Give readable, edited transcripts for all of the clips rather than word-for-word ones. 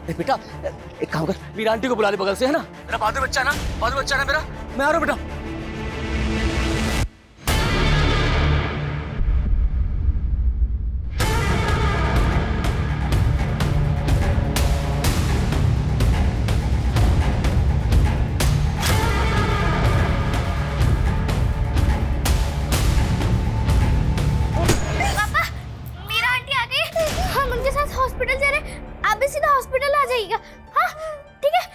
बेटा एक काम कर, वीरा आंटी को बुला ले बगल से, है ना? मेरा बादू बच्चा है ना, बादू बच्चा है ना मेरा, मैं आ रहा हूँ बेटा। हॉस्पिटल जा रहे, आप भी सीधा हॉस्पिटल आ जाइएगा। हाँ ठीक है।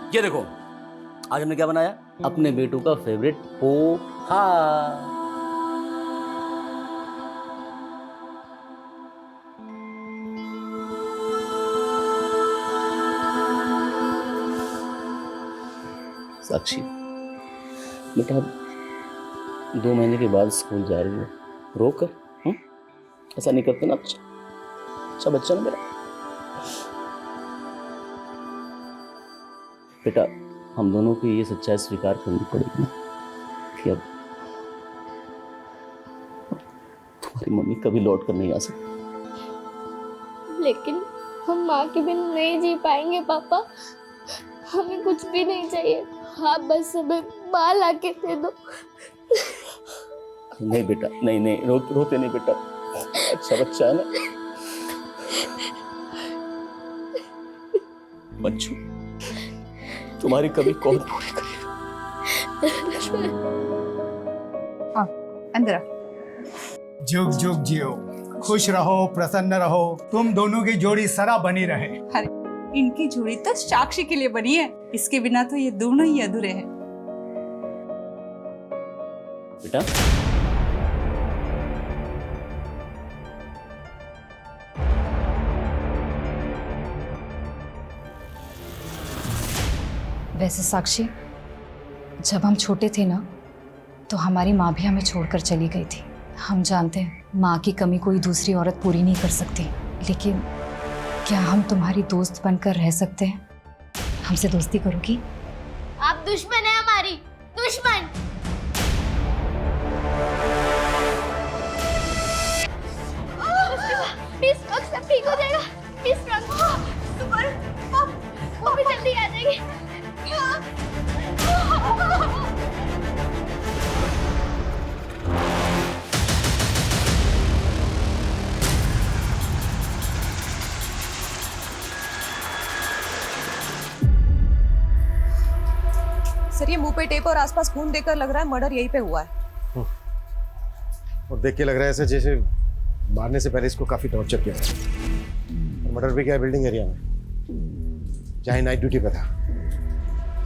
ये देखो आज हमने क्या बनाया, अपने बेटू का फेवरेट पोहा। साक्षी बेटा 2 महीने के बाद स्कूल जा रही है, रो कर ऐसा नहीं करते ना। अच्छा बच्चा ना मेरा। बेटा हम दोनों को ये सच्चाई स्वीकार करनी पड़ेगी ना कि अब तुम्हारी मम्मी कभी लौट कर नहीं आ सकती। लेकिन हम माँ के बिन नहीं जी पाएंगे पापा, हमें कुछ भी नहीं चाहिए, आप बस हमें माँ लाके दे दो। नहीं बेटा नहीं रोते नहीं बेटा, अच्छा बच्चा है ना। बच्चों तुम्हारी कभी कौन पूरी करेगा। अंदर आ। जुग जुग जियो, खुश रहो, प्रसन्न रहो, तुम दोनों की जोड़ी सदा बनी रहे। अरे इनकी जोड़ी तो साक्षी के लिए बनी है, इसके बिना तो ये दोनों ही अधूरे हैं। बेटा वैसे साक्षी जब हम छोटे थे ना तो हमारी माँ भी हमें छोड़कर चली गई थी। हम जानते हैं माँ की कमी कोई दूसरी औरत पूरी नहीं कर सकती, लेकिन क्या हम तुम्हारी दोस्त बनकर रह सकते हैं? हमसे दोस्ती करोगी? आप दुश्मन है हमारी, दुश्मन। प्लीज सब ठीक हो जाएगा, प्लीज सुपर वो भी जल्दी आ जाएगी। सर ये मुंह पे टेप और आसपास खून देखकर लग रहा है मर्डर यहीं पे हुआ है। और देख के लग रहा है ऐसे जैसे मारने से पहले इसको काफी टॉर्चर किया और मर्डर भी किया है बिल्डिंग एरिया में जहाँ नाइट ड्यूटी पे था।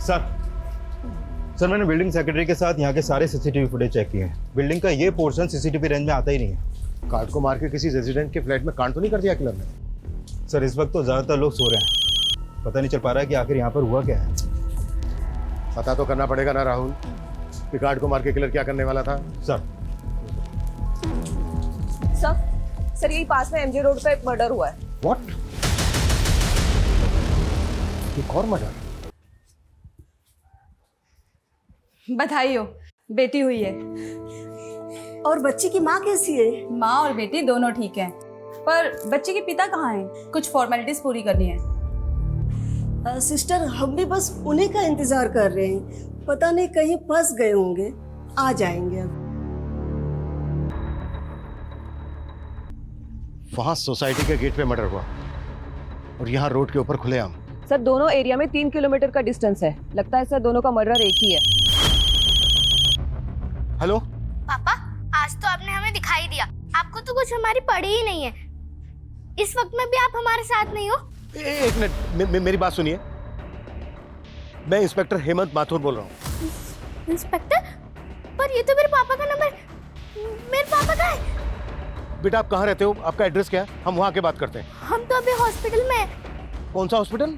सर मैंने बिल्डिंग सेक्रेटरी के साथ यहाँ के सारे सीसीटीवी फुटेज चेक किए हैं। बिल्डिंग का ये पोर्शन सीसीटीवी रेंज में आता ही नहीं है। कार्ड को मार के किसी रेजिडेंट के फ्लैट में कांड तो नहीं कर दिया किलर ने? सर इस वक्त तो ज्यादातर लोग सो रहे हैं, पता नहीं चल पा रहा है कि आखिर यहाँ पर हुआ क्या है। पता तो करना पड़ेगा ना राहुल कि कार्ड को मार के किलर क्या करने वाला था। सर यही पास में एमजे रोड पे मर्डर हुआ है। व्हाट? एक और मर्डर? बधाई हो, बेटी हुई है। और बच्ची की माँ कैसी है? माँ और बेटी दोनों ठीक हैं, पर बच्चे के पिता कहाँ हैं? कुछ फॉर्मेलिटीज पूरी करनी है। सिस्टर हम भी बस उन्हीं का इंतजार कर रहे हैं, पता नहीं कहीं फंस गए होंगे, आ जाएंगे अब। वहां सोसाइटी के गेट पे मर्डर हुआ और यहाँ रोड के ऊपर खुलेआम। सर दोनों एरिया में 3 किलोमीटर का डिस्टेंस है, लगता है सर दोनों का मर्डर एक ही है। हेलो पापा आज तो आपने हमें दिखाई दिया, आपको तो कुछ हमारी पड़ी ही नहीं है। इस वक्त में भी आप हमारे साथ नहीं हो। एक मिनट मेरी बात सुनिए, मैं इंस्पेक्टर हेमंत माथुर बोल रहा हूँ। इंस्पेक्टर? पर ये तो मेरे पापा का नंबर, मेरे पापा का है। बेटा आप कहाँ रहते हो, आपका एड्रेस क्या है, हम वहाँ के बात करते हैं। हम तो अभी हॉस्पिटल में हैं। कौन सा हॉस्पिटल?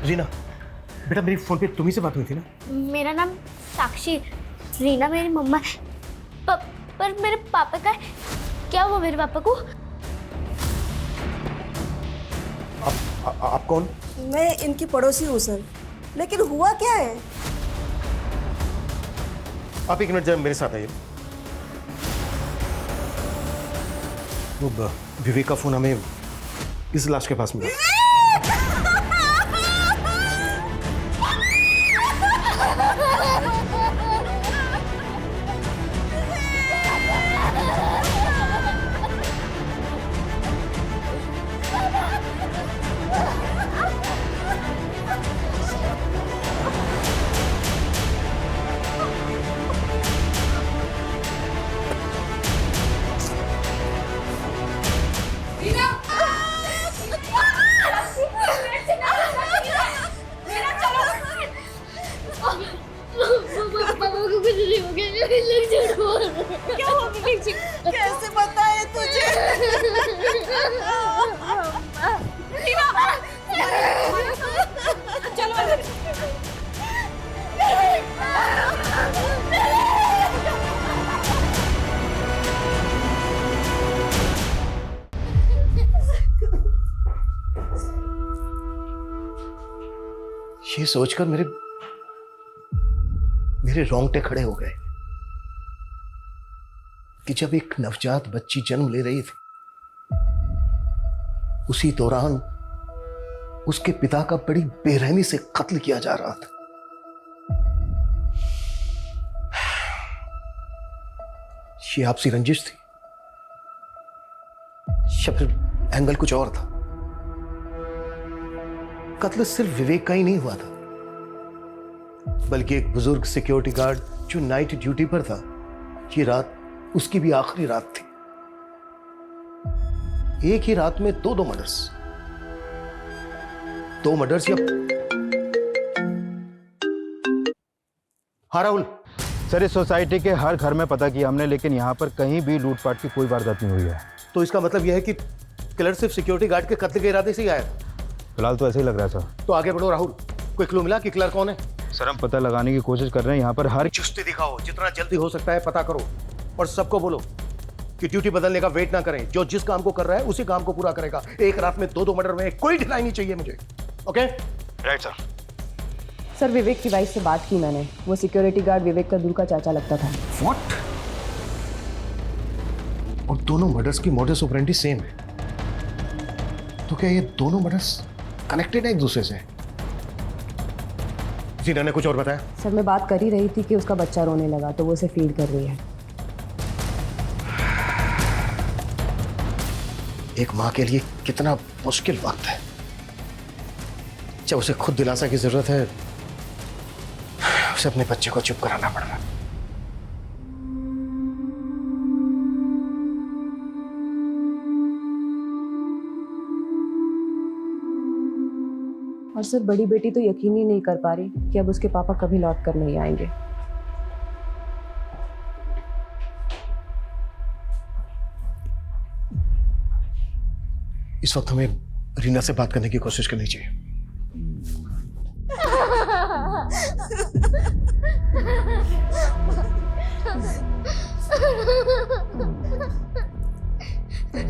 रीना, बेटा मेरी फोन पे तुम्ही से बात हुई थी ना? मेरा नाम साक्षी, रीना मेरी मम्मा है। पर मेरे पापा का है। क्या हुआ मेरे पापा को? आप कौन? मैं इनकी पड़ोसी हूँ सर, लेकिन हुआ क्या है? आप एक मिनट जरा मेरे साथ आइए। वो विवेक का फोन हमें इस लाश के पास मिला। क्या हुआ विवेक जी? कैसे बताए तुझे? ये सोचकर मेरे रोंगटे खड़े हो गए कि जब एक नवजात बच्ची जन्म ले रही थी, उसी दौरान उसके पिता का बड़ी बेरहमी से कत्ल किया जा रहा था। ये आपसी रंजिश थी या फिर एंगल कुछ और था? कत्ल सिर्फ विवेक का ही नहीं हुआ था, बल्कि एक बुजुर्ग सिक्योरिटी गार्ड जो नाइट ड्यूटी पर था, ये रात उसकी भी आखिरी रात थी। एक ही रात में दो मर्डर्स या हाँ राहुल। सर इस सोसाइटी के हर घर में पता किया हमने, लेकिन यहाँ पर कहीं भी लूटपाट की कोई वारदात नहीं हुई है। तो इसका मतलब यह है कि किलर सिर्फ सिक्योरिटी गार्ड के कत्ल के इरादे से ही आया था। फिलहाल तो ऐसे ही लग रहा है सर। तो आगे बढ़ो राहुल, कोई क्लू मिला कि किलर कौन है? सर हम पता लगाने की कोशिश कर रहे हैं, यहाँ पर हर चुस्ती दिखाओ, जितना जल्दी हो सकता है पता करो, और सबको बोलो कि ड्यूटी बदलने का वेट ना करें। जो जिस काम को कर रहा है उसी काम को पूरा करेगा। एक रात में दो मर्डर में कोई ढिलाई नहीं चाहिए मुझे। Okay right sir. सर विवेक की वाइफ से बात की मैंने, वो सिक्योरिटी गार्ड विवेक का दूर का चाचा लगता था। व्हाट? और दोनों मर्डर्स की मॉडस ऑपरेंडी सेम है, तो क्या ये दोनों मर्डर्स कनेक्टेड है एक दूसरे से? जीना ने कुछ और बताया? सर मैं बात कर ही रही थी कि उसका बच्चा रोने लगा तो वो उसे फीड कर रही है। एक माँ के लिए कितना मुश्किल वक्त है जब उसे खुद दिलासा की जरूरत है, उसे अपने बच्चे को चुप कराना पड़ रहा है। और सर बड़ी बेटी तो यकीन ही नहीं कर पा रही कि अब उसके पापा कभी लौट कर नहीं आएंगे। इस वक्त हमें रीना से बात करने की कोशिश करनी चाहिए।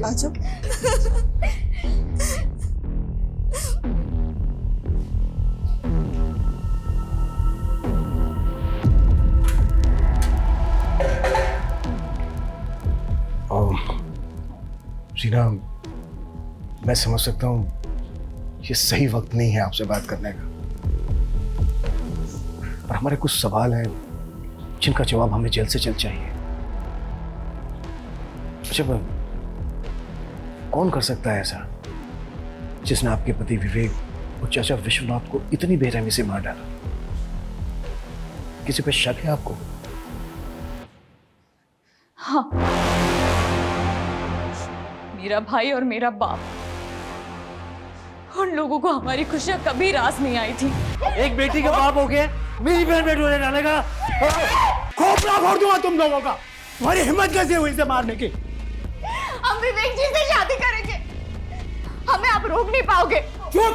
आजो। रीना, मैं समझ सकता हूँ ये सही वक्त नहीं है आपसे बात करने का, पर हमारे कुछ सवाल हैं जिनका जवाब हमें जल्द से जल्द चाहिए। जब कौन कर सकता है ऐसा जिसने आपके पति विवेक और चाचा विश्वनाथ को इतनी बेरहमी से मार डाला? किसी पे शक है आपको? हाँ, मेरा भाई और मेरा बाप उन लोगों को हमारी खुशियां कभी रास नहीं आई थी। एक बेटी का बाप हो के मेरी बहन पे डोले डालेगा, खोपड़ा फोड़ दूंगा तुम लोगों का। तुम्हारी हिम्मत कैसे हुई इसे मारने की? हम विवेक जी से शादी करेंगे, हमें आप रोक नहीं पाओगे। चुप!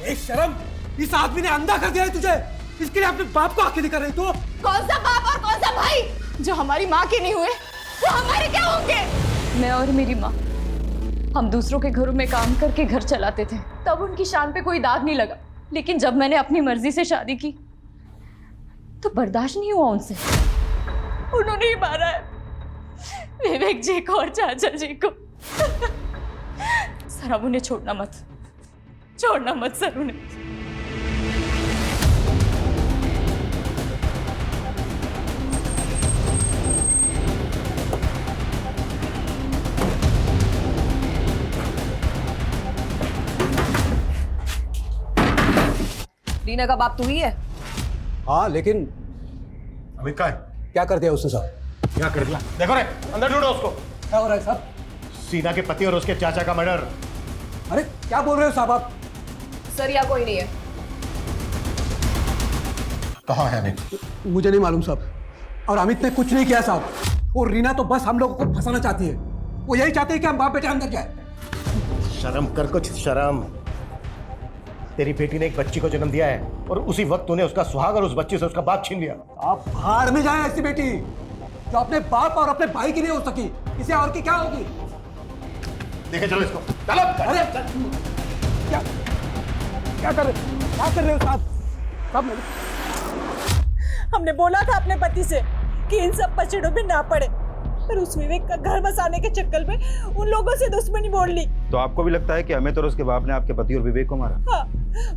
एक शर्म! इस आदमी ने अंधा कर दिया है तुझे, इसके लिए अपने बाप को आंखें दिखा रही तू। कौन सा बाप और कौन सा भाई? जो हमारी माँ के नहीं हुए वो हमारे क्या होंगे? मैं और मेरी माँ हम दूसरों के घरों में काम करके घर चलाते थे, तब उनकी शान पे कोई दाग नहीं लगा। लेकिन जब मैंने अपनी मर्जी से शादी की तो बर्दाश्त नहीं हुआ उनसे। उन्होंने ही मारा है विवेक जी को और चाचा जी को। सर अब उन्हें छोड़ना मत सर उन्हें। रीना का बाप तू ही है? हाँ, लेकिन अमित का है? क्या कर दिया उसने साहब? क्या कर दिया? देखो रे, अंदर ढूंढो उसको। क्या हो रहा है साहब? सीना के पति और उसके चाचा का मर्डर। अरे क्या बोल रहे हो साहब आप? सर यहाँ कोई नहीं है। कहाँ है अमित? मुझे नहीं मालूम साहब, और अमित ने कुछ नहीं किया साहब। और रीना तो बस हम लोगों को फंसाना चाहती है। वो यही चाहती है कि हम बाप बेटे अंदर जाए। शर्म कर, कुछ शर्म। तेरी बेटी ने एक बच्ची को जन्म दिया है और उसी वक्त तूने उसका सुहाग और उस बच्ची से उसका बाप छीन लिया। आप भाड़ में जाए ऐसी बेटी जो अपने बाप और अपने भाई की नहीं हो सकी, इसे और की क्या होगी? देखे चलो इसको, चलो। अरे क्या कर रहे हो साहब? हमने बोला था अपने पति से कि इन सब पचड़ों में ना पड़े, पर उस विवेक का घर बसाने के चक्कर में उन लोगों से दुश्मनी मोड़ ली। तो आपको भी लगता है कि अमित और उसके बाप ने आपके पति और विवेक को मारा? हाँ,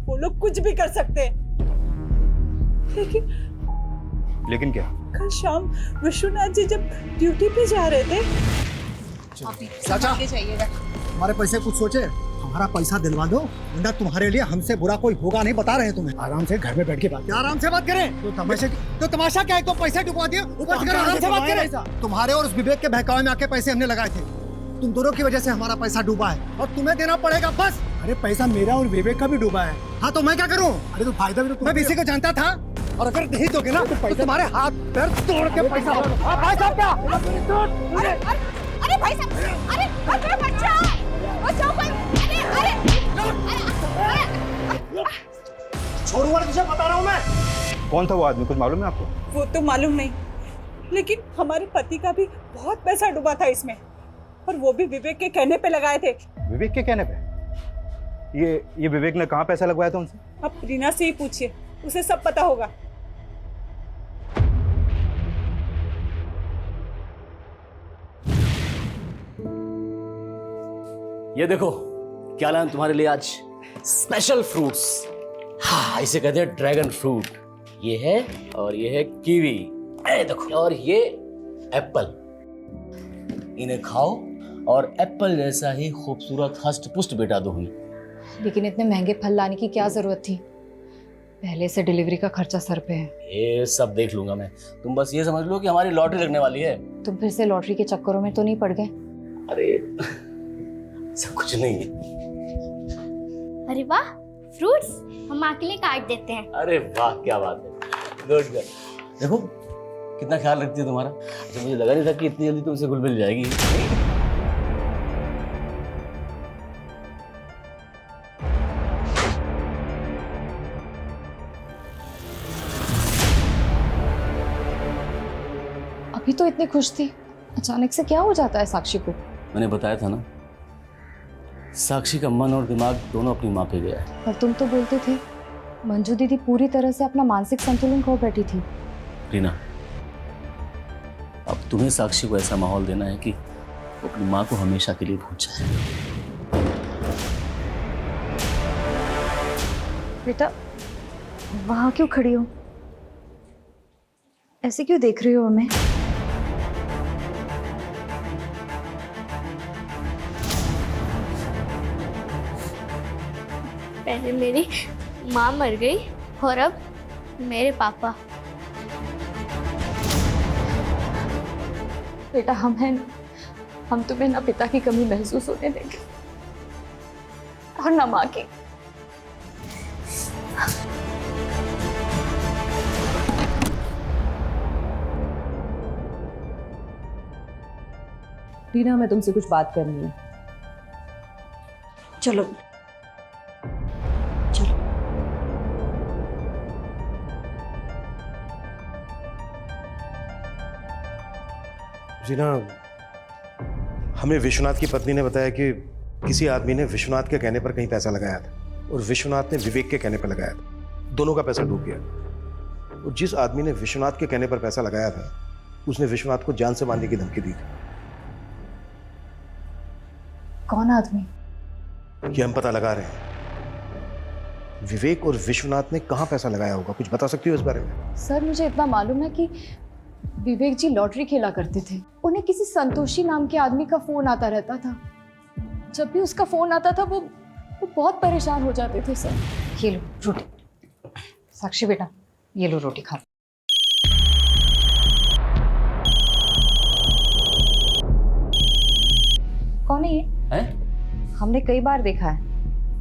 वो लोग कुछ भी कर सकते हैं। लेकिन क्या? कल शाम विश्वनाथ जी जब ड्यूटी पे जा रहे थे। चाचा हमारे पैसे कुछ सोचे, हमारा पैसा दिलवा दो, वरना तुम्हारे लिए हमसे बुरा कोई होगा नहीं, बता रहे हैं तुम्हें। आराम से घर में बैठ के बात। क्या आराम से बात करें? तो तमाशा क्या है? तो पैसे डुबा दिए, ऊपर से आराम से बात करें। तुम्हारे और उस विवेक के बहकावे में आके पैसे हमने लगाए थे, तुम दोनों की वजह से हमारा पैसा डूबा है और तुम्हें देना पड़ेगा बस। अरे पैसा मेरा और विवेक का भी डूबा है। हाँ तो मैं क्या करूँ? अरे तो फायदा भी तो मैं इसी को जानता था, और अगर नहीं दोगे ना तो तुम्हारे हाथ पैर तोड़ के पैसा। भाई साहब क्या? अरे भाई साहब, अरे बचाओ भाई, छोड़ूंगा तुझे, बता रहा हूँ मैं। कौन था वो आदमी, कुछ मालूम है आपको? वो तो मालूम नहीं, लेकिन हमारे पति का भी बहुत पैसा डूबा था इसमें, और वो भी विवेक के कहने पे लगाए थे। विवेक के कहने पे? ये विवेक ने कहाँ पैसा लगवाया था उनसे? अब रीना से ही पूछिए, उसे सब पता होगा। ये देखो क्या लाया तुम्हारे लिए आज, स्पेशल फ्रूट्स। हाँ, इसे कहते हैं ड्रैगन फ्रूट। ये है, और ये है कीवी। देखो, और ये एप्पल। इन्हें खाओ और एप्पल जैसा ही खूबसूरत हष्ट पुष्ट बेटा दो हमें। लेकिन इतने महंगे फल लाने की क्या जरूरत थी? पहले से डिलीवरी का खर्चा सर पे है। ये सब देख लूंगा मैं, तुम बस ये समझ लो कि हमारी लॉटरी लगने वाली है। तुम फिर से लॉटरी के चक्करों में तो नहीं पड़ गए? अरे सब कुछ नहीं है। अरे वाह, फ्रूट्स हम माँ के लिए काट देते हैं। अरे वाह, क्या बात है, गुड गर्ल। देखो कितना ख्याल रखती है तुम्हारा। अच्छा, मुझे लगा नहीं था कि इतनी जल्दी तुमसे घुल मिल जाएगी। अभी तो इतनी खुश थी, अचानक से क्या हो जाता है साक्षी को? मैंने बताया था ना, साक्षी का मन और दिमाग दोनों अपनी माँ पे गया है। पर तुम तो बोलते थे मंजू दीदी पूरी तरह से अपना मानसिक संतुलन खो बैठी थी। रीना, अब तुम्हें साक्षी को ऐसा माहौल देना है कि वो अपनी माँ को हमेशा के लिए भूल जाए। बेटा, वहां क्यों खड़ी हो? ऐसे क्यों देख रही हो हमें? पहले मेरी माँ मर गई और अब मेरे पापा। बेटा, हम हैं, हम तुम्हें ना पिता की कमी महसूस होने देंगे और ना माँ की। टीना, हमें तुमसे कुछ बात करनी है। चलो जीना, हमें विश्वनाथ की पत्नी ने बताया कि किसी आदमी ने विश्वनाथ के कहने पर कहीं पैसा लगाया था और विश्वनाथ ने विवेक के कहने पर लगाया था। दोनों का पैसा डूब गया। और जिस आदमी ने विश्वनाथ के कहने पर पैसा लगाया था उसने विश्वनाथ को जान से मारने की धमकी दी थी। कौन आदमी? ये हम पता लगा रहे हैं। विवेक और विश्वनाथ ने कहाँ पैसा लगाया होगा, कुछ बता सकती हो इस बारे में? सर, मुझे इतना मालूम है कि विवेक जी लॉटरी खेला करते थे। उन्हें किसी संतोषी नाम के आदमी का फोन आता रहता था। जब भी उसका फोन आता था वो बहुत परेशान हो जाते थे सर। ये लो रोटी। साक्षी बेटा, ये लो रोटी खा। कौन है ये? हैं? हमने कई बार देखा है।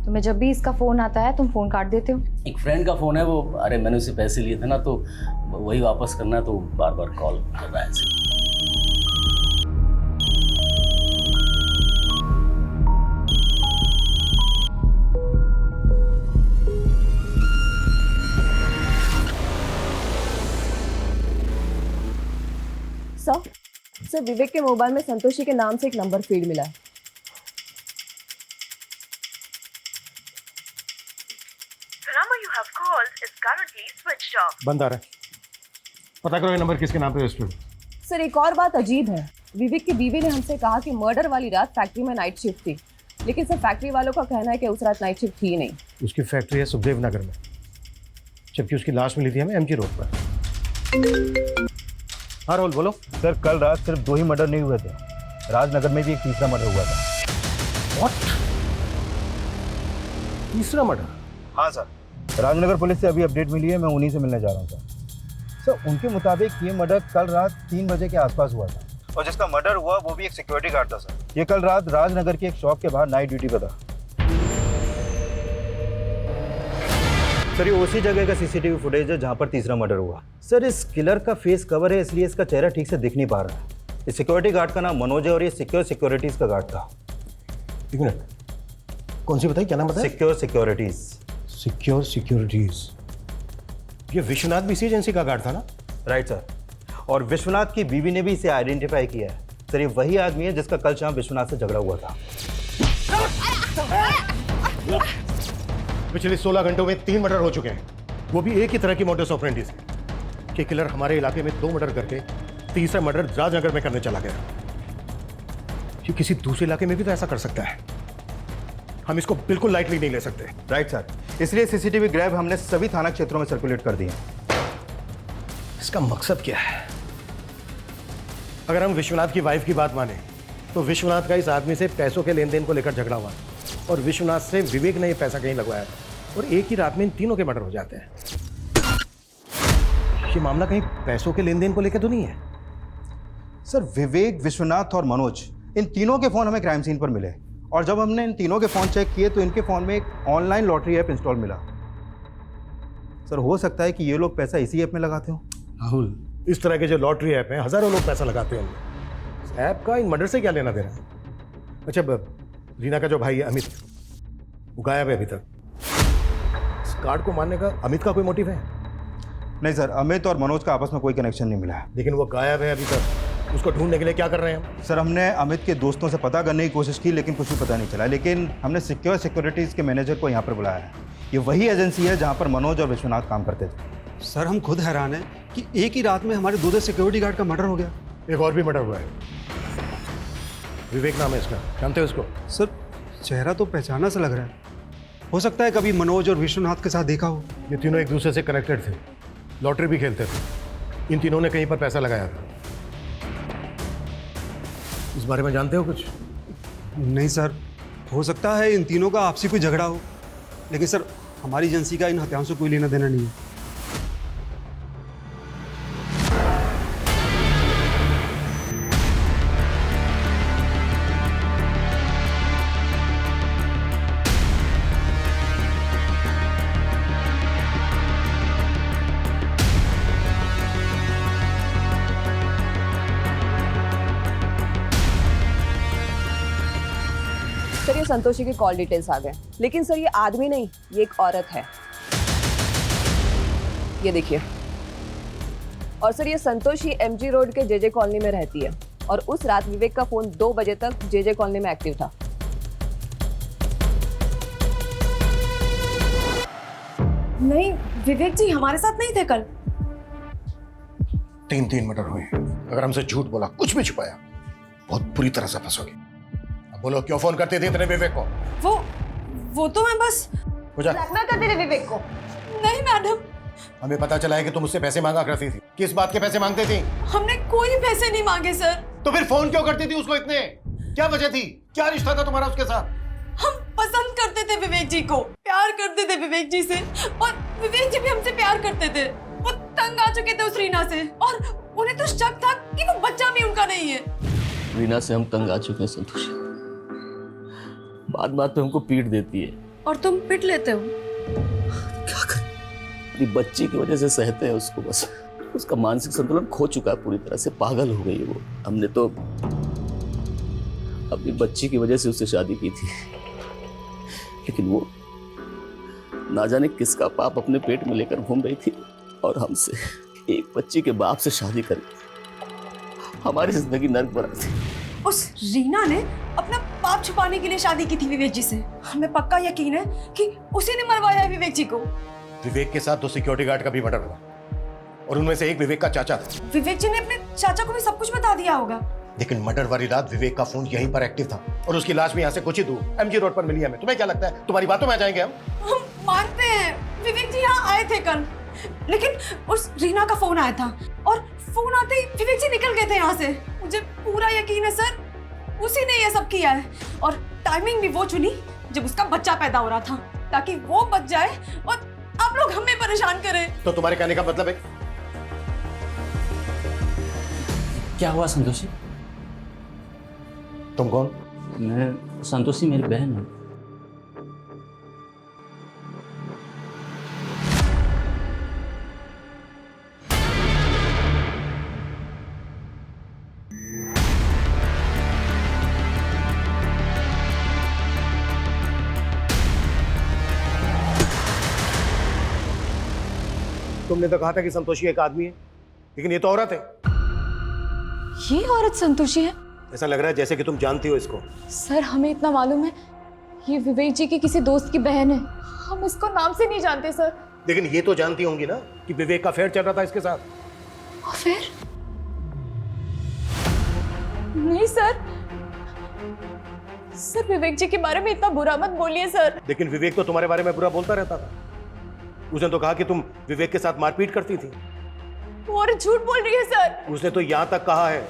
तुम्हें जब भी इसका फोन आता है तुम फोन काट देते हो। एक फ्रेंड का फोन है वो। अरे मैंने उससे पैसे लिए थे ना, तो वही वापस करना है, तो बार बार कॉल कर रहा है। सर, विवेक के मोबाइल में संतोषी के नाम से एक नंबर फीड मिला है। बंद आ रहा है। पता करो ये नंबर किसके नाम पे रजिस्टर्ड। सर, एक और बात अजीब है। विवेक की बीवी ने हमसे कहा कि मर्डर वाली रात फैक्ट्री में नाइट शिफ्ट थी, लेकिन सर फैक्ट्री वालों का कहना है कि उस रात नाइट शिफ्ट थी ही नहीं। उसकी फैक्ट्री है सुखदेव नगर में, जबकि उसकी लाश मिली थी हमें एमजी रोड पर। हाँ राहुल बोलो। सर, कल रात सिर्फ 2 ही मर्डर नहीं हुए थे, राजनगर में भी एक तीसरा मर्डर हुआ था। व्हाट? तीसरा मर्डर? हाँ सर, राजनगर पुलिस से अभी अपडेट मिली है, मैं उन्हीं से मिलने जा रहा हूँ सर। सर, उनके मुताबिक ये मर्डर कल रात 3 बजे के आसपास हुआ था, और जिसका मर्डर हुआ वो भी एक सिक्योरिटी गार्ड था सर। ये कल रात राजनगर की एक शॉप के बाहर नाइट ड्यूटी पर था। सर, ये उसी जगह का सीसीटीवी फुटेज है जहाँ पर तीसरा मर्डर हुआ। सर, इस किलर का फेस कवर है, इसलिए इसका चेहरा ठीक से दिख नहीं पा रहा है। इस सिक्योरिटी गार्ड का नाम मनोज है और ये सिक्योरिटीज का गार्ड था। एक मिनट, कौन सी बताई, क्या नाम बताया? सिक्योरिटीज। ये विश्वनाथ भी इसी एजेंसी का गार्ड था ना? राइट सर, और विश्वनाथ की बीवी ने भी इसे आइडेंटिफाई किया है। सर, ये वही आदमी है जिसका कल शाम विश्वनाथ से झगड़ा हुआ था। पिछले 16 घंटों में 3 मर्डर हो चुके हैं, वो भी एक ही तरह की मोडस ऑपरेंडी से। कि किलर हमारे इलाके में 2 मर्डर करके तीसरा मर्डर राजनगर में करने चला गया। ये किसी दूसरे इलाके में भी तो ऐसा कर सकता है। हम इसको बिल्कुल लाइटली नहीं ले सकते। राइट सर, इसलिए सीसीटीवी ग्रैब हमने सभी थाना क्षेत्रों में सर्कुलेट कर दिए। इसका मकसद क्या है? अगर हम विश्वनाथ की वाइफ की बात माने तो विश्वनाथ का इस आदमी से पैसों के लेन देन को लेकर झगड़ा हुआ और विश्वनाथ से विवेक ने ये पैसा कहीं लगवाया था और एक ही रात में इन तीनों के मर्डर हो जाते हैं। ये मामला कहीं पैसों के लेन देन को लेकर तो नहीं है? सर, विवेक, विश्वनाथ और मनोज, इन तीनों के फोन हमें क्राइम सीन पर मिले, और जब हमने इन तीनों के फोन चेक किए तो इनके फोन में एक ऑनलाइन लॉटरी ऐप इंस्टॉल मिला। सर, हो सकता है कि ये लोग पैसा इसी ऐप में लगाते हो। राहुल, इस तरह के जो लॉटरी ऐप हैं हजारों लोग पैसा लगाते हैं उनमें। इस ऐप का इन मर्डर से क्या लेना देना है? अच्छा, रीना का जो भाई है अमित, वो गायब है अभी तक। इस कार्ड को मारने का अमित का कोई मोटिव है? नहीं सर, अमित और मनोज का आपस में कोई कनेक्शन नहीं मिला है। लेकिन वो गायब है अभी तक, उसको ढूंढने के लिए क्या कर रहे हैं हम? सर, हमने अमित के दोस्तों से पता करने की कोशिश की लेकिन कुछ भी पता नहीं चला, लेकिन हमने सिक्योरिटीज़ के मैनेजर को यहाँ पर बुलाया है। ये वही एजेंसी है जहाँ पर मनोज और विश्वनाथ काम करते थे। सर, हम खुद हैरान हैं कि एक ही रात में हमारे 2 सिक्योरिटी गार्ड का मर्डर हो गया। एक और भी मर्डर हुआ है, विवेक नाम है इसका, जानते हो उसको? सर, चेहरा तो पहचाना सा लग रहा है। हो सकता है कभी मनोज और विश्वनाथ के साथ देखा हो। ये तीनों एक दूसरे से कनेक्टेड थे, लॉटरी भी खेलते थे। इन तीनों ने कहीं पर पैसा लगाया था। इस बारे में जानते हो कुछ? नहीं सर, हो सकता है इन तीनों का आपसी कोई झगड़ा हो, लेकिन सर हमारी एजेंसी का इन हत्याओं से कोई लेना देना नहीं है। सर ये संतोषी के कॉल डिटेल्स आ गए, लेकिन सर ये आदमी नहीं, ये एक औरत है। ये देखिए। और सर ये संतोषी एमजी रोड के जेजे कॉलोनी में रहती है और उस रात विवेक का फोन 2 बजे तक जेजे कॉलोनी में एक्टिव था। नहीं, विवेक जी हमारे साथ नहीं थे कल। 3 मर्डर हुए। अगर हमसे झूठ बोला, कुछ भी छुपाया, बहुत बुरी तरह से फंसोगे। अब बोलो, क्यों फोन करते थे इतने विवेक को? वो तो मैं बस ब्लैकमेल करते थे विवेक को। नहीं मैडम, हमें पता चला है कि तुम उससे पैसे मांगा करती थी। किस बात के पैसे मांगते थी? हमने कोई पैसे नहीं मांगे सर। तो फिर फोन क्यों करती थी उसको इतने? क्या वजह थी? क्या रिश्ता था तुम्हारा उसके साथ? हम पसंद करते थे विवेक जी को, प्यार करते थे विवेक जी से, और विवेक जी भी हमसे प्यार करते थे। वो तंग आ चुके थे उस रीना से, और उन्हें तो शक था कि वो बच्चा भी उनका नहीं है। रीना से हम तंग आ चुके हैं संतोषी। बात बात पे हमको पीट देती है। और तुम पिट लेते हो। क्या कर, अपनी बच्ची की वजह से सहते हैं उसको। बस उसका मानसिक संतुलन खो चुका है, पूरी तरह से पागल हो गई है वो। हमने तो अपनी बच्ची की वजह से उससे शादी की थी, लेकिन वो ना जाने किसका पाप अपने पेट में लेकर घूम रही थी, और हमसे, एक बच्ची के बाप से शादी कर हमारी जिंदगी नर्क बना थी। उस रीना ने अपना पाप छुपाने के लिए शादी की थी विवेक जी से। हमें पक्का यकीन है कि उसी ने मरवाया है विवेक जी को। विवेक के साथ 2 सिक्योरिटी गार्ड का भी मर्डर हुआ, और उनमें से एक विवेक का चाचा था। विवेक जी ने अपने चाचा को भी सब कुछ बता दिया होगा। लेकिन मर्डर वाली रात विवेक का फोन यहीं पर एक्टिव था, और उसकी लाश भी यहाँ से कुछ ही दूर एमजी रोड पर मिली हमें। तुम्हें क्या लगता है तुम्हारी बातों में आ जाएंगे हम मानते हैं विवेक जी यहाँ आए थे कल, लेकिन उस रीना का फोन आया था, और फोन आते ही विवेक जी निकल गए थे यहाँ से। मुझे पूरा यकीन है सर, उसी ने ये सब किया है, और टाइमिंग भी वो चुनी जब उसका बच्चा पैदा हो रहा था, ताकि वो बच जाए और आप लोग हमें परेशान करें। तो तुम्हारे कहने का मतलब है? क्या हुआ संतोषी? तुम कौन? मैं संतोषी, मेरी बहन है। तुमने तो कहा था कि संतोषी एक आदमी है, लेकिन ये तो औरत है। ये औरत संतोषी है? ऐसा लग रहा है जैसे कि तुम जानती हो इसको। सर हमें इतना मालूम है, ये विवेक जी की किसी दोस्त की बहन है। हम इसको नाम से नहीं जानते सर। लेकिन ये तो जानती होंगी ना कि विवेक का अफेयर चल रहा था इसके साथ। अफेयर? नहीं सर, सर विवेक जी के बारे में इतना बुरा मत बोलिए सर। लेकिन विवेक तो तुम्हारे बारे में बुरा बोलता रहता था। उसने तो कहा कि तुम विवेक के साथ मारपीट करती थी। और झूठ बोल रही है सर। उसने तो यहां तक कहा है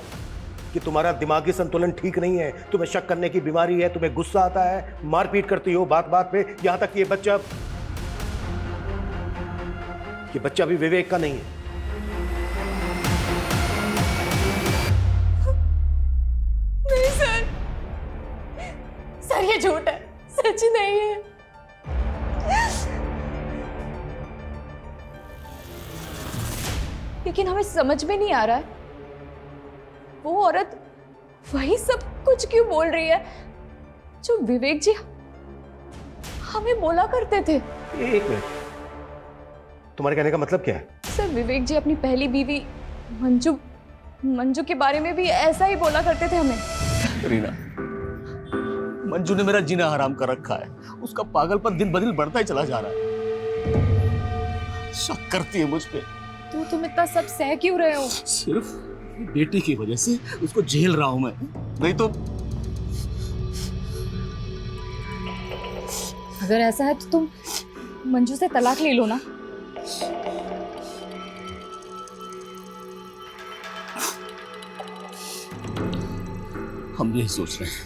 कि तुम्हारा दिमागी संतुलन ठीक नहीं है, तुम्हें शक करने की बीमारी है, तुम्हें गुस्सा आता है, मारपीट करती हो बात बात पे, यहां तक कि ये बच्चा भी विवेक का नहीं है। नहीं सर, सर ये झूठ है, सच नहीं है। लेकिन हमें समझ में नहीं आ रहा है, वो औरत वही सब कुछ क्यों बोल रही है जो विवेक जी हमें बोला करते थे। एक मिनट, तुम्हारे कहने का मतलब क्या है? सर विवेक जी अपनी पहली बीवी मंजू के बारे में भी ऐसा ही बोला करते थे हमें। रीना, मंजू ने मेरा जीना हराम कर रखा है। उसका पागलपन दिन ब दिन बढ़ता ही चला जा रहा है। शक करती है मुझ पे। तो तुम इतना सब सह क्यों रहे हो? सिर्फ बेटी की वजह से उसको झेल रहा हूं मैं, नहीं तो। अगर ऐसा है तो तुम मंजू से तलाक ले लो ना। हम यही सोच रहे हैं,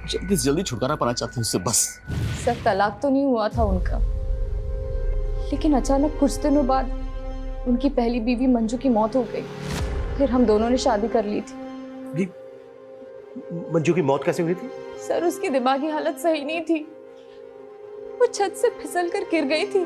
जल्दी से जल्दी छुटकारा पाना चाहते हैं उससे बस। सर तलाक तो नहीं हुआ था उनका, लेकिन अचानक कुछ दिनों बाद उनकी पहली बीवी मंजू की मौत हो गई। फिर हम दोनों ने शादी कर ली थी। मंजू की मौत कैसे हुई थी? सर उसकी दिमागी हालत सही नहीं थी, वो छत से फिसल कर गिर गई थी।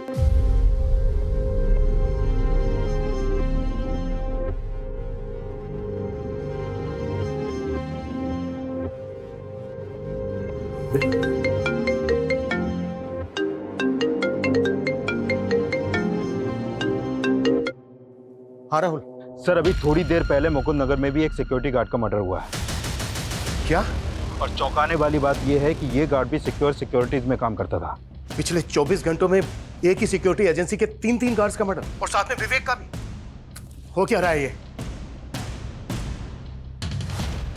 हाँ राहुल। सर अभी थोड़ी देर पहले मुकुंद नगर में भी एक सिक्योरिटी गार्ड का मर्डर हुआ है। क्या? और चौंकाने वाली बात यह है कि ये गार्ड भी सिक्योरिटीज में काम करता था। पिछले 24 घंटों में एक ही सिक्योरिटी एजेंसी के 3 गार्ड्स का मर्डर, और साथ में विवेक का भी। हो क्या रहा है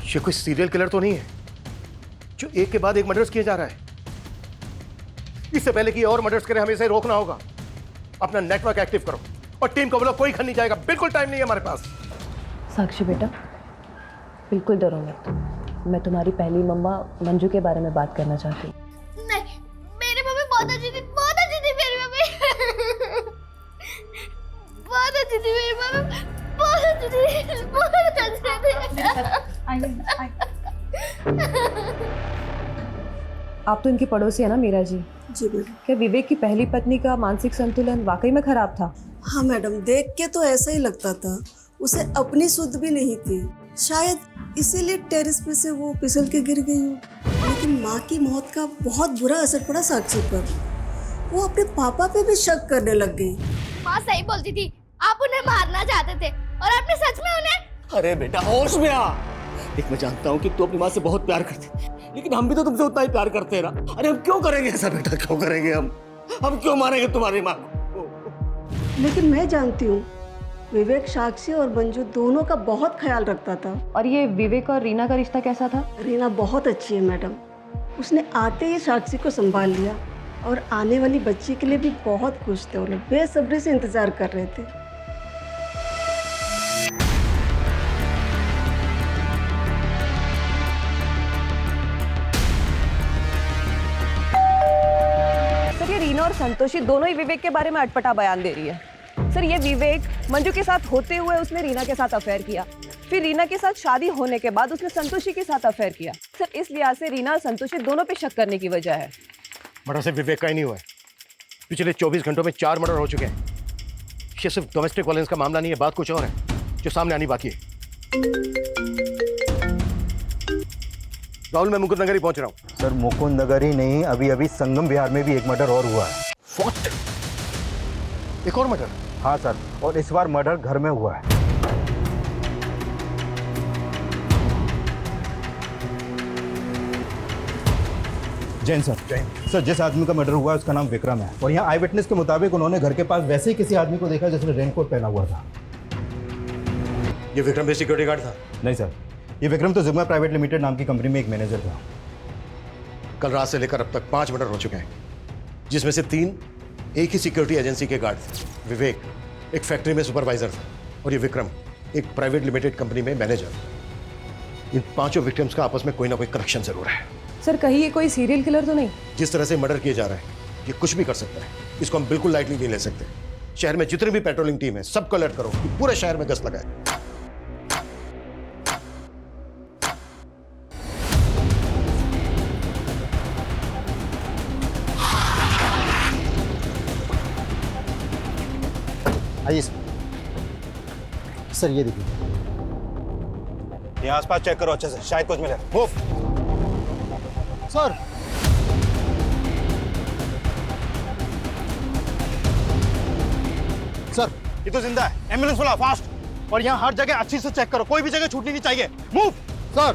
ये कोई सीरियल किलर तो नहीं है जो एक के बाद एक मर्डर्स किए जा रहा है? इससे पहले कि और मर्डर्स करें हमें इसे रोकना होगा। अपना नेटवर्क एक्टिव करो और टीम को बोलो कोई घर नहीं जाएगा, बिल्कुल टाइम नहीं है हमारे पास। साक्षी बेटा, बिल्कुल डरो मत। मैं तुम्हारी पहली मम्मा मंजू के बारे में बात करना चाहती हूँ। नहीं, मेरी मम्मी बहुत अच्छी थी, बहुत अच्छी थी मेरी मम्मी। बहुत अच्छी थी मेरी मम्मी, बहुत अच्छी थी, बहुत अच्छी थी। आप तो इनकी पड़ोसी है ना मीरा जी? जी मैडम। क्या विवेक की पहली पत्नी का मानसिक संतुलन वाकई में खराब था? हाँ मैडम, देख के तो ऐसा ही लगता था। उसे अपनी सुध भी नहीं थी, शायद इसीलिए टेरेस पे से वो फिसल के गिर गई हो। लेकिन माँ की मौत का बहुत बुरा असर पड़ा साक्षी पर। वो अपने पापा पे भी शक करने लग गई। माँ सही बोलती थी, आप उन्हें मारना चाहते थे और आपने सच में उन्हें। अरे बेटा होश में आ। देख मैं जानता हूँ कि तू अपनी माँ से बहुत प्यार करती, लेकिन हम भी तो तुमसे उतना ही प्यार करते हैं ना। अरे हम क्यों करेंगे ऐसा बेटा, क्यों करेंगे हम क्यों मारेंगे तुम्हारी माँ को? लेकिन मैं जानती हूँ विवेक साक्षी और मंजू दोनों का बहुत ख्याल रखता था। और ये विवेक और रीना का रिश्ता कैसा था? रीना बहुत अच्छी है मैडम। उसने आते ही साक्षी को संभाल लिया और आने वाली बच्ची के लिए भी बहुत खुश थे। उन्हें बेसब्री से इंतजार कर रहे थे। सर ये रीना और संतोषी दोनों ही विवेक के बारे में अटपटा बयान दे रही है। सर ये विवेक मंजू के साथ होते हुए उसने रीना के साथ अफेयर किया, फिर रीना के साथ शादी होने के बाद उसने संतोषी के साथ अफेयर किया। सर इस लिहाज से रीना और संतोषी दोनों पे शक करने की वजह है। मर्डर सिर्फ विवेक का ही नहीं हुआ है, पिछले 24 घंटों में 4 मर्डर हो चुके हैं। ये सिर्फ डोमेस्टिक वायलेंस का मामला नहीं है, बात कुछ और है जो सामने आनी बाकी है। राहुल मैं मुकुंद नगर ही पहुंच रहा हूँ। सर मुकुंद नगर ही नहीं, अभी अभी संगम विहार में भी एक मर्डर और हुआ है। What? एक और मर्डर? हाँ सर, और इस बार मर्डर घर में हुआ है। जैन सर। सर जिस आदमी का मर्डर हुआ है उसका नाम विक्रम है, और यहाँ आई विटनेस के मुताबिक उन्होंने घर के पास वैसे ही किसी आदमी को देखा जिसने रेनकोट पहना हुआ था। ये विक्रम भी सिक्योरिटी गार्ड था? नहीं सर, ये विक्रम तो जिग्मा प्राइवेट लिमिटेड नाम की कंपनी में एक मैनेजर था। कल रात से लेकर अब तक 5 मर्डर हो चुके हैं, जिसमें से 3 एक ही सिक्योरिटी एजेंसी के गार्ड थे। विवेक एक फैक्ट्री में सुपरवाइजर था और ये विक्रम एक प्राइवेट लिमिटेड कंपनी में मैनेजर। इन 5 विक्टिम्स का आपस में कोई ना कोई कनेक्शन जरूर है। सर कहीं ये कोई सीरियल किलर तो नहीं? जिस तरह से मर्डर किया जा रहा है ये कुछ भी कर सकता है, इसको हम बिल्कुल लाइटली नहीं ले सकते। शहर में जितनी भी पेट्रोलिंग टीम है सबको अलर्ट करो कि पूरे शहर में गश्त लगाए। आइए सर, ये देखिए, यहाँ आसपास चेक करो अच्छे से, शायद कुछ मिले। Move sir. सर ये तो जिंदा है, एम्बुलेंस बुलाओ फास्ट। और यहाँ हर जगह अच्छी से चेक करो, कोई भी जगह छूटनी नहीं चाहिए। Move sir.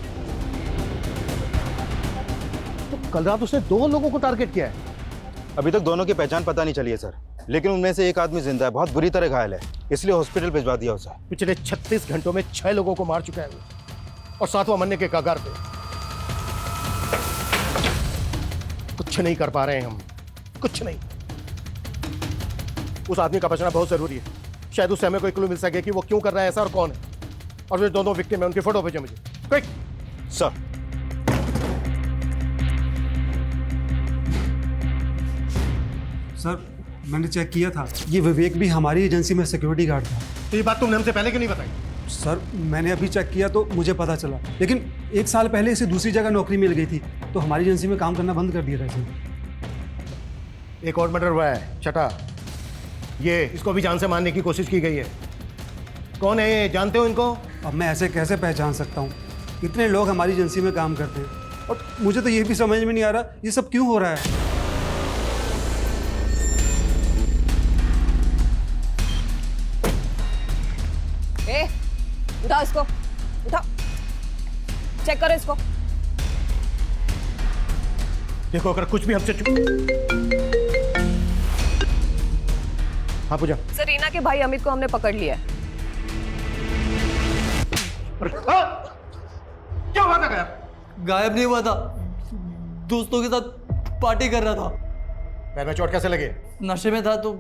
तो कल रात उसने 2 लोगों को टारगेट किया है। अभी तक दोनों की पहचान पता नहीं चली है सर, लेकिन उनमें से एक आदमी जिंदा है, बहुत बुरी तरह घायल है, इसलिए हॉस्पिटल भिजवा दिया उसे। पिछले 36 घंटों में 6 लोगों को मार चुका है वो, और 7वां मरने के कगार पे। कुछ नहीं कर पा रहे हैं हम, कुछ नहीं। उस आदमी का बचना बहुत जरूरी है, शायद उससे हमें कोई क्लू मिल सके कि वो क्यों कर रहा है ऐसा और कौन है। और जो दोनों विक्टिम है उनकी फोटो भेजो मुझे, क्विक। सर सर मैंने चेक किया था, ये विवेक भी हमारी एजेंसी में सिक्योरिटी गार्ड था। तो ये बात तुमने हमसे पहले क्यों नहीं बताई? सर मैंने अभी चेक किया तो मुझे पता चला, लेकिन 1 साल पहले इसे दूसरी जगह नौकरी मिल गई थी तो हमारी एजेंसी में काम करना बंद कर दिया था इसे। एक और मर्डर हुआ है, छठा। ये इसको भी जान से मारने की कोशिश की गई है। कौन है ये, जानते हो इनको? अब मैं ऐसे कैसे पहचान सकता हूँ, इतने लोग हमारी एजेंसी में काम करते हैं, और मुझे तो ये भी समझ में नहीं आ रहा ये सब क्यों हो रहा है। उठाओ इसको, उठाओ, चेक करो इसको। देखो अगर कुछ भी हमसे हाँ पूजा। सर रीना के भाई अमित को हमने पकड़ लिया है। क्या हुआ था गायब? गायब नहीं हुआ था, दोस्तों के साथ पार्टी कर रहा था। पैर में चोट कैसे लगे? नशे में था तो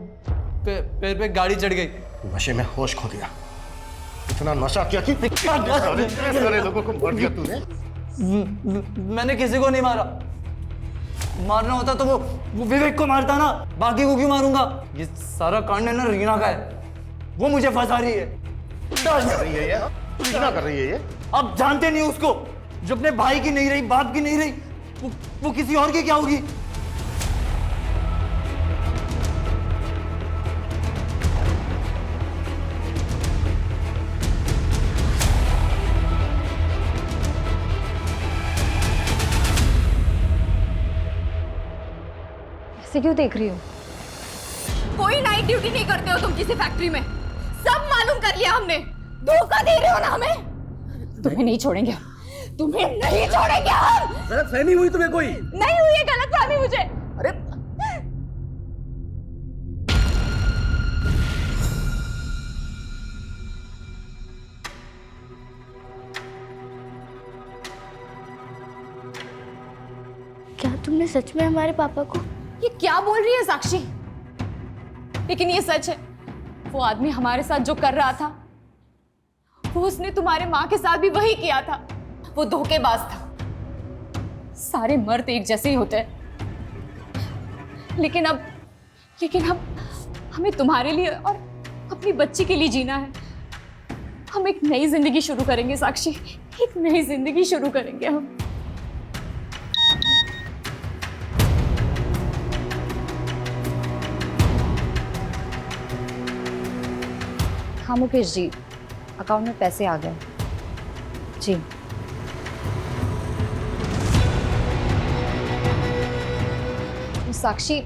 पैर पे गाड़ी चढ़ गई। नशे में होश खो दिया। इतना नशा किया कि सारे लोगों को मार दिया तूने। मैंने किसी को नहीं मारा, मारना होता तो वो विवेक को मारता ना, बाकी को क्यों मारूंगा। ये सारा कांड है ना रीना का है, वो मुझे फंसा रही है। कर रही है ये? क्या कर रही है ये? आप जानते नहीं उसको, जो अपने भाई की नहीं रही, बाप की नहीं रही, वो किसी और की क्या होगी। ऐसे क्यों देख रही हो? कोई नाइट ड्यूटी नहीं करते हो तुम किसी फैक्ट्री में, सब मालूम कर लिया हमने। धोखा दे रहे हो ना हमें। तुम्हें नहीं छोड़ेंगे, तुम्हें नहीं छोड़ेंगे हम। गलतफहमी हुई तुम्हें कोई? नहीं हुई है गलतफहमी मुझे। अरे क्या तुमने सच में हमारे पापा को? ये क्या बोल रही है साक्षी? लेकिन ये सच है, वो आदमी हमारे साथ जो कर रहा था वो उसने तुम्हारे माँ के साथ भी वही किया था। वो धोखेबाज था। सारे मर्द एक जैसे ही होते हैं, लेकिन अब हमें तुम्हारे लिए और अपनी बच्ची के लिए जीना है। हम एक नई जिंदगी शुरू करेंगे साक्षी, एक नई जिंदगी शुरू करेंगे हम। हाँ मुकेश जी, अकाउंट में पैसे आ गए जी। साक्षी,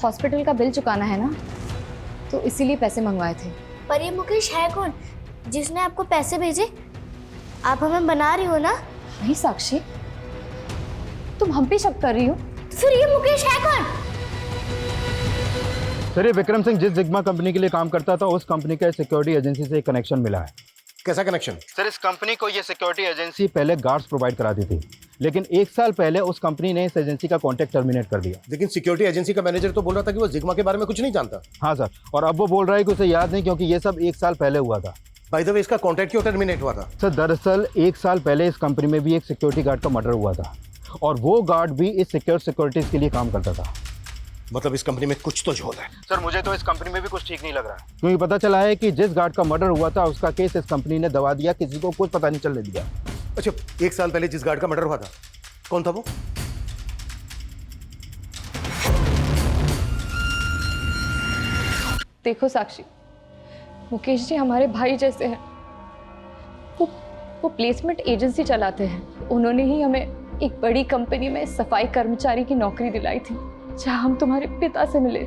हॉस्पिटल का बिल चुकाना है ना, तो इसीलिए पैसे मंगवाए थे। पर ये मुकेश है कौन जिसने आपको पैसे भेजे? आप हमें बना रही हो ना? नहीं साक्षी, तुम हम पे शक कर रही हो। तो फिर ये मुकेश है कौन? सर ये विक्रम सिंह जिस जिग्मा कंपनी के लिए काम करता था उस कंपनी का सिक्योरिटी एजेंसी से एक कनेक्शन मिला है। कैसा कनेक्शन? सर इस कंपनी को ये सिक्योरिटी एजेंसी पहले गार्ड्स प्रोवाइड कराती थी, लेकिन 1 साल पहले उस कंपनी ने इस एजेंसी का कॉन्ट्रैक्ट टर्मिनेट कर दिया। लेकिन सिक्योरिटी एजेंसी का मैनेजर तो बोल रहा था कि वो जिग्मा के बारे में कुछ नहीं जानता। हाँ सर, और अब वो बोल रहा है कि उसे याद नहीं क्योंकि ये सब 1 साल पहले हुआ था। बाय द वे इसका कॉन्ट्रैक्ट क्यों टर्मिनेट हुआ था? सर दरअसल 1 साल पहले इस कंपनी में भी एक सिक्योरिटी गार्ड का मर्डर हुआ था और वो गार्ड भी इस सिक्योरिटीज के लिए काम करता था। मतलब इस कंपनी में कुछ तो झोल है। सर मुझे तो इस कंपनी में भी कुछ ठीक नहीं लग रहा है, क्योंकि पता चला है कि जिस गार्ड का मर्डर हुआ था उसका केस इस कंपनी ने दबा दिया, किसी को कुछ पता नहीं चलने दिया। अच्छा, 1 साल पहले जिस गार्ड का मर्डर हुआ था, कौन था वो? देखो साक्षी, मुकेश जी हमारे भाई जैसे हैं। वो प्लेसमेंट एजेंसी चलाते हैं। उन्होंने ही हमें एक बड़ी कंपनी में सफाई कर्मचारी की नौकरी दिलाई थी, जहां हम तुम्हारे पिता से मिले थे।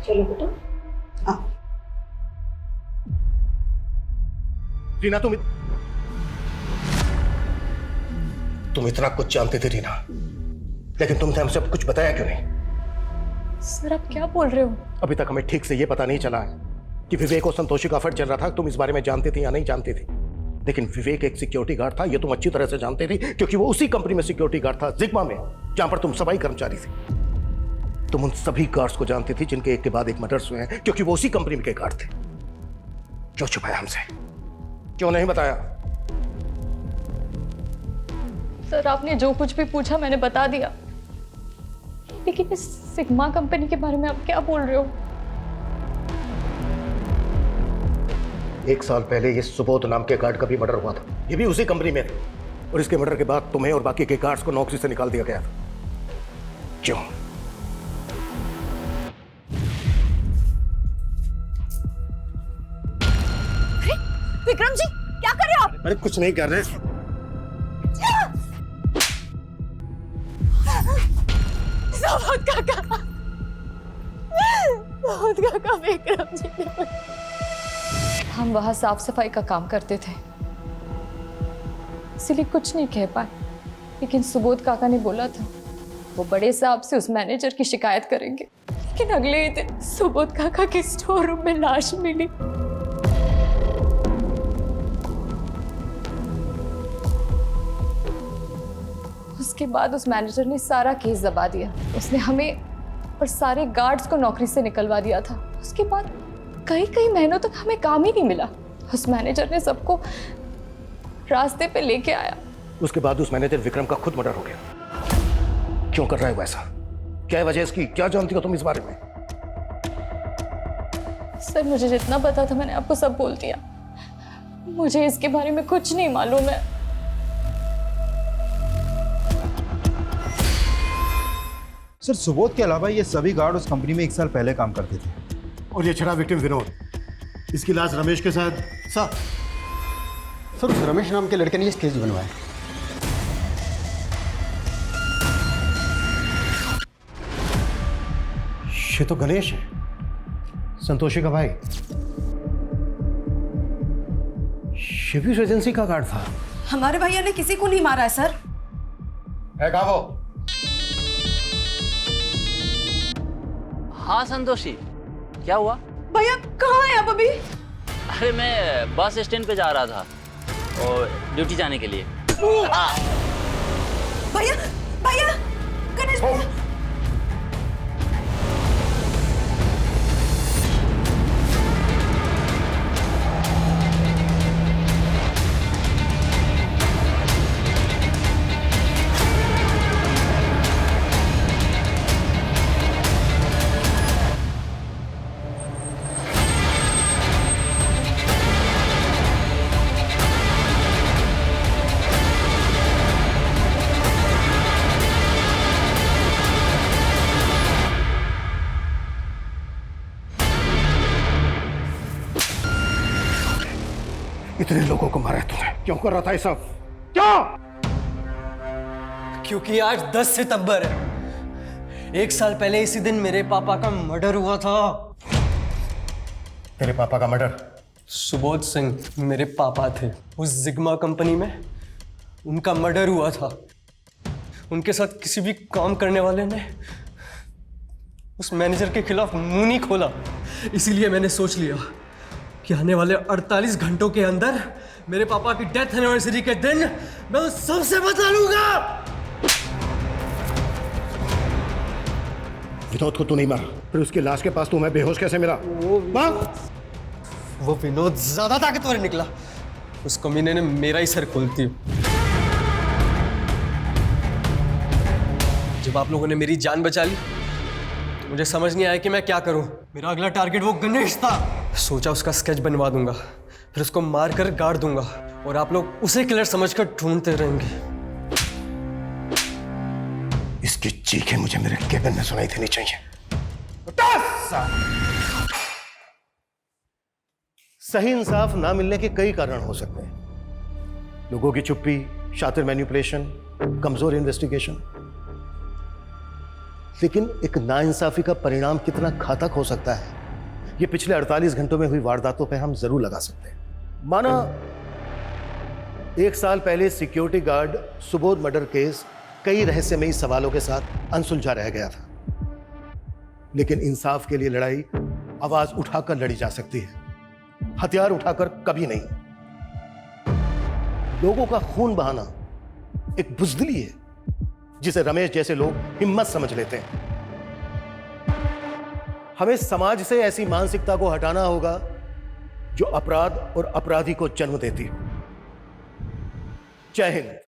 चलो बेटा। रीना तुम इतना कुछ जानते थे रीना, लेकिन तुमने हमसे अब कुछ बताया क्यों नहीं? सर आप क्या बोल रहे हो? अभी तक हमें ठीक से ये पता नहीं चला है कि विवेक और संतोषी का अफेयर चल रहा था। तुम इस बारे में जानते थे या नहीं जानते थे? लेकिन विवेक एक सिक्योरिटी गार्ड था, ये तुम अच्छी तरह से जानते थे, क्योंकि वो उसी कंपनी में सिक्योरिटी गार्ड था, जिग्मा में, जहां पर तुम सफाई कर्मचारी थे। तुम उन सभी गार्ड्स को जानते थे जिनके एक के बाद एक मर्डर्स हुए हैं, क्योंकि वो उसी कंपनी के गार्ड थे। क्यों छुपाया हमसे? क्यों नहीं बताया? सर आपने जो कुछ भी पूछा मैंने बता दिया, लेकिन इस सिग्मा कंपनी के बारे में आप क्या बोल रहे हो? 1 साल पहले ये सुबोध नाम के गार्ड का भी मर्डर हुआ था, ये भी उसी कंपनी में, और इसके मर्डर के बाद तुम्हें और बाकी के गार्ड्स को नौकरी से निकाल दिया गया था। क्यों? विक्रम जी क्या कर रहे हो आप? अरे कुछ नहीं कर रहे। सुबोध काका, सुबोध काका, विक्रम जी। हम वहाँ साफ सफाई का काम करते थे, इसलिए कुछ नहीं कह पाए, लेकिन सुबोध काका ने बोला था वो बड़े साहब से उस मैनेजर की शिकायत करेंगे। लेकिन अगले ही दिन सुबोध काका के स्टोर रूम में लाश मिली। उसके बाद उस मैनेजर ने सारा केस दबा दिया। उसने हमें और सारे गार्ड्स को नौकरी से निकलवा दिया था। उसके बाद कई महीनों तक हमें काम ही नहीं मिला। उस मैनेजर ने सबको रास्ते पे लेके आया। उसके बाद उस मैनेजर विक्रम का खुद मर्डर हो गया। क्यों कर रहा है वैसा? क्या है वजह इसकी? क्या जानती हो तुम इस बारे में? सर मुझे जितना पता था मैंने आपको सब बोल दिया। मुझे इसके बारे में कुछ नहीं मालूम है। सर सुबोध के अलावा ये सभी गार्ड उस कंपनी में 1 साल पहले काम करते थे। और ये छड़ा विक्टिम विनोद, इसकी लाश रमेश के साथ। सर उस रमेश नाम के लड़के ने ये स्केच बनवाया। ये तो गणेश है, संतोषी का भाई। ये भी उस एजेंसी का गार्ड था। हमारे भैया ने किसी को नहीं मारा है सर। है कहाँ वो? हाँ संतोषी, क्या हुआ? भैया कहाँ है आप अभी? अरे मैं बस स्टैंड पे जा रहा था और ड्यूटी जाने के लिए। भैया भैया गणेश भैया। इतने लोगों को मारा है तूने, क्यों कर रहा था ये सब? क्यों? क्योंकि आज 10 सितंबर है। 1 साल पहले इसी दिन मेरे पापा का मर्डर हुआ था। तेरे पापा का मर्डर? सुबोध सिंह मेरे पापा थे। उस जिग्मा कंपनी में उनका मर्डर हुआ था। उनके साथ किसी भी काम करने वाले ने उस मैनेजर के खिलाफ मुंह नहीं खोला। इसीलिए मैंने सोच लिया कि आने वाले 48 घंटों के अंदर मेरे पापा की डेथ एनिवर्सरी के दिन मैं उन सबसे बदला लूंगा। विनोद को तू नहीं मारा, फिर उसकी लाश के पास तुम्हें बेहोश कैसे मिला? वो विनोद ज्यादा ताकतवर निकला। उस कमीने ने मेरा ही सर खोल दिया। जब आप लोगों ने मेरी जान बचा ली तो मुझे समझ नहीं आया कि मैं क्या करूं। मेरा अगला टारगेट वो गणेश था। सोचा उसका स्केच बनवा दूंगा, फिर उसको मारकर गाड़ दूंगा और आप लोग उसे किलर समझकर ढूंढते रहेंगे। इसकी चीखें मुझे मेरे केबिन में सुनाई देनी चाहिए। सही इंसाफ ना मिलने के कई कारण हो सकते हैं। लोगों की चुप्पी, शातिर मैनिपुलेशन, कमजोर इन्वेस्टिगेशन। लेकिन एक नाइंसाफी का परिणाम कितना घातक हो सकता है, ये पिछले 48 घंटों में हुई वारदातों पे हम जरूर लगा सकते हैं। माना 1 साल पहले security guard Subodh murder case कई रहस्यमयी सवालों के साथ अनसुलझा रह गया था, लेकिन इंसाफ के लिए लड़ाई आवाज उठाकर लड़ी जा सकती है, हथियार उठाकर कभी नहीं। लोगों का खून बहाना एक बुज़दिली है जिसे रमेश जैसे लोग हिम्मत समझ लेते हैं। हमें समाज से ऐसी मानसिकता को हटाना होगा जो अपराध और अपराधी को जन्म देती है। जय हिंद।